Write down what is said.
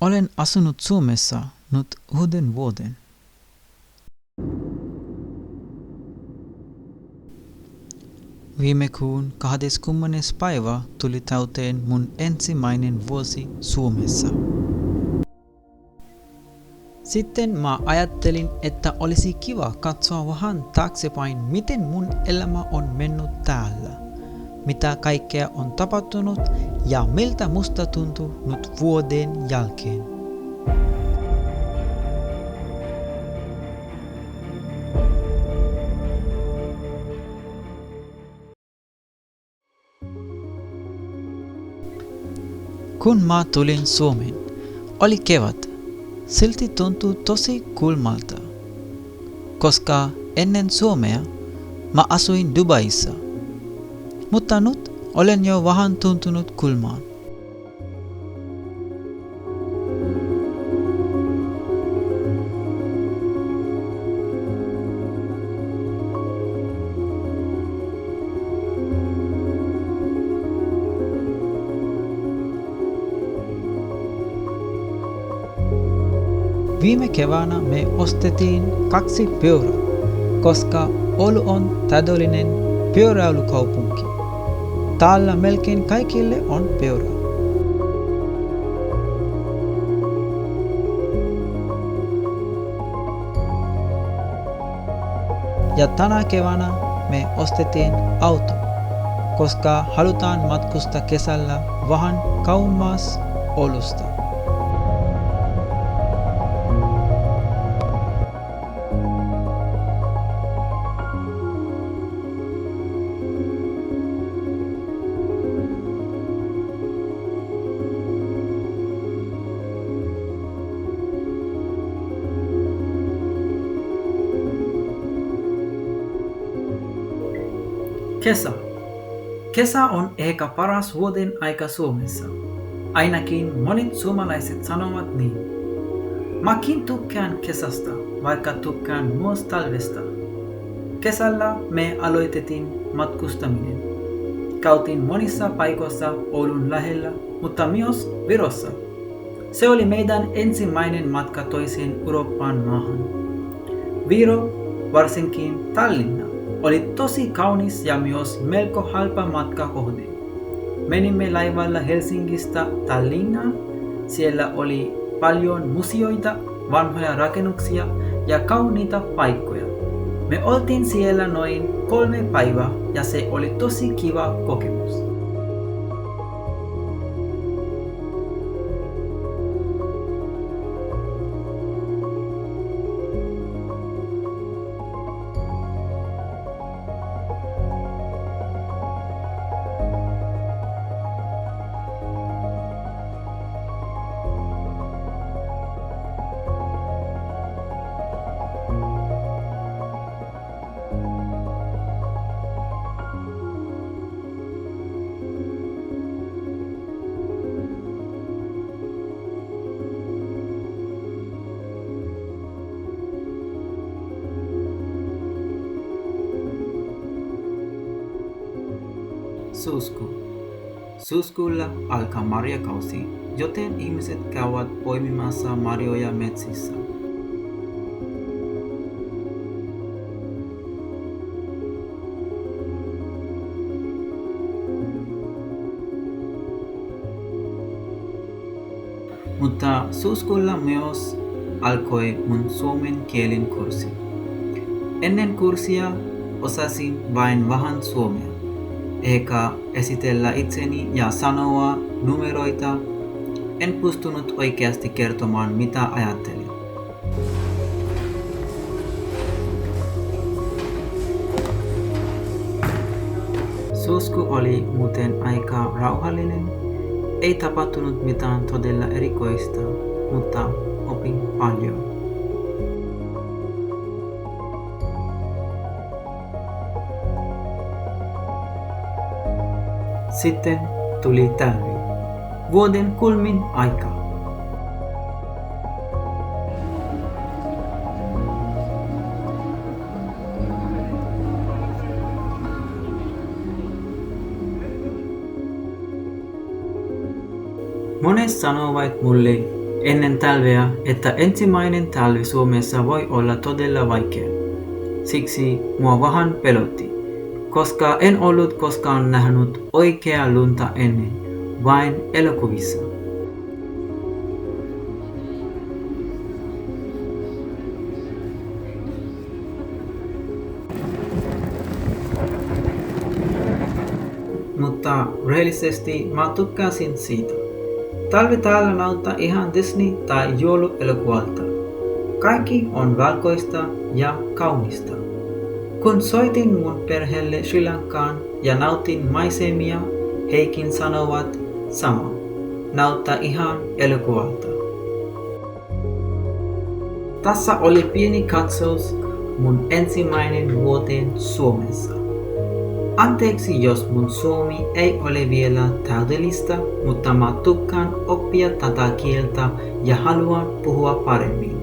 Olen asunut Suomessa nyt 6 vuoden. Viime kuun 20. päivä tuli täyteen mun ensimmäinen vuosi Suomessa. Sitten mä ajattelin, että olisi kiva katsoa vähän taaksepäin, miten mun elämä on mennyt täällä, mitä kaikkea on tapahtunut ja miltä musta tuntuu nyt vuoden jälkeen. Kun mä tulin Suomeen, oli kevät. Silti tuntui tosi kulmalta, koska ennen Suomea mä asuin Dubaissa, mutta nyt olen jo vähän tuntunut kulmaan. Viime keväänä me ostettiin 2 pyörää, koska Oulu on täydellinen pyöräilykaupunki. Täällä melkein kaikille on pyörä. Ja tänä keväänä me ostettiin auto, koska halutaan matkustaa kesällä vähän kauemmas Oulusta. Kesä. Kesä on ehkä paras vuoden aika Suomessa. Ainakin monet suomalaiset sanovat niin. Mäkin tykkään kesästä, vaikka tykkään myös talvesta. Kesällä me aloitettiin matkustaminen. Käytiin monissa paikoissa Oulun lähellä, mutta myös Virossa. Se oli meidän ensimmäinen matka toiseen Euroopan maahan. Viro, varsinkin Tallinna, oli tosi kaunis ja myös melko halpa matka kohde. Menimme laivalla Helsingistä Tallinnaan. Siellä oli paljon museoita, vanhoja rakennuksia ja kauniita paikkoja. Me oltiin siellä noin 3 päivää ja se oli tosi kiva kokemus. Syyskuu. Syyskuulla alkaa marjakausi, joten ihmiset käyvät poimimassa marjoja metsissä. Mutta syyskuulla myös alkoi mun suomen kielen kurssi. Ennen kurssia osasin vain vähän suomea. Eikä esitellä itseni ja sanoa numeroita, en pystynyt oikeasti kertomaan mitä ajattelin. Syyskuu oli muuten aika rauhallinen, ei tapahtunut mitään todella erikoista, mutta opin paljon. Sitten tuli talvi, vuoden kulmin aika. Monet sanovat mulle, ennen talvea, että ensimmäinen talvi Suomessa voi olla todella vaikea. Siksi mua vähän pelotti, koska en ollut koskaan nähnyt oikeaa lunta ennen, vain elokuvissa. Mutta rehellisesti mä tykkäsin siitä. Talvi täällä näyttää ihan Disney- tai jouluelokuvalta. Kaikki on valkoista ja kaunista. Kun soitin mun perheelle Sri Lankaan ja nautin maisemia, hekin sanovat sama. Näyttää ihan elokuvalta. Tässä oli pieni katsaus mun ensimmäinen vuoteen Suomessa. Anteeksi jos mun suomi ei ole vielä täydellistä, mutta mä tykkään oppia tätä kieltä ja haluan puhua paremmin.